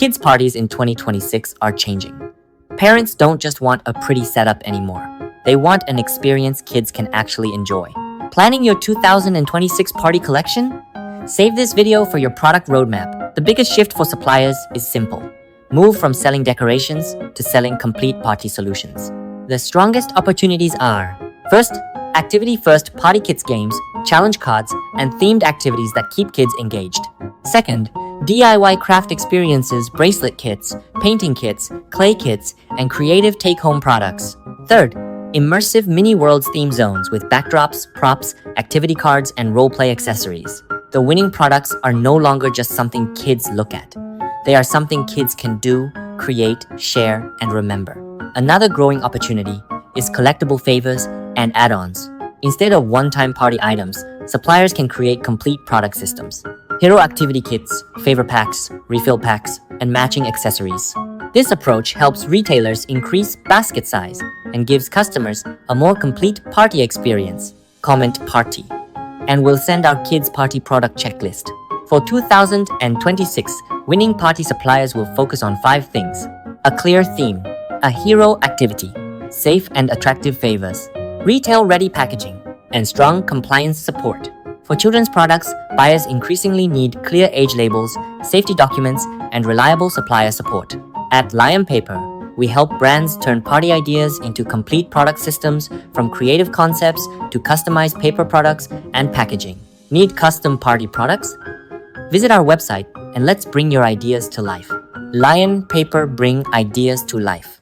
Kids' parties in 2026 are changing. Parents don't just want a pretty setup anymore. They want an experience kids can actually enjoy. Planning your 2026 party collection? Save this video for your product roadmap. The biggest shift for suppliers is simple. Move from selling decorations to selling complete party solutions. The strongest opportunities are: first, activity-first party kits games, challenge cards, and themed activities that keep kids engaged. Second, DIY craft experiences, bracelet kits, painting kits, clay kits, and creative take-home products. Third, immersive mini-worlds theme zones with backdrops, props, activity cards, and role-play accessories. The winning products are no longer just something kids look at. They are something kids can do, create, share, and remember. Another growing opportunity is collectible favors and add-ons. Instead of one-time party items, suppliers can create complete product systems. Hero activity kits, favor packs, refill packs, and matching accessories. This approach helps retailers increase basket size and gives customers a more complete party experience. Comment party. And we'll send our kids' party product checklist. For 2026, winning party suppliers will focus on 5 things: a clear theme, a hero activity, safe and attractive favors, retail-ready packaging, and strong compliance support. For children's products, buyers increasingly need clear age labels, safety documents, and reliable supplier support. At Lion Paper, we help brands turn party ideas into complete product systems, from creative concepts to customized paper products and packaging. Need custom party products? Visit our website and let's bring your ideas to life. Lion Paper, bring ideas to life.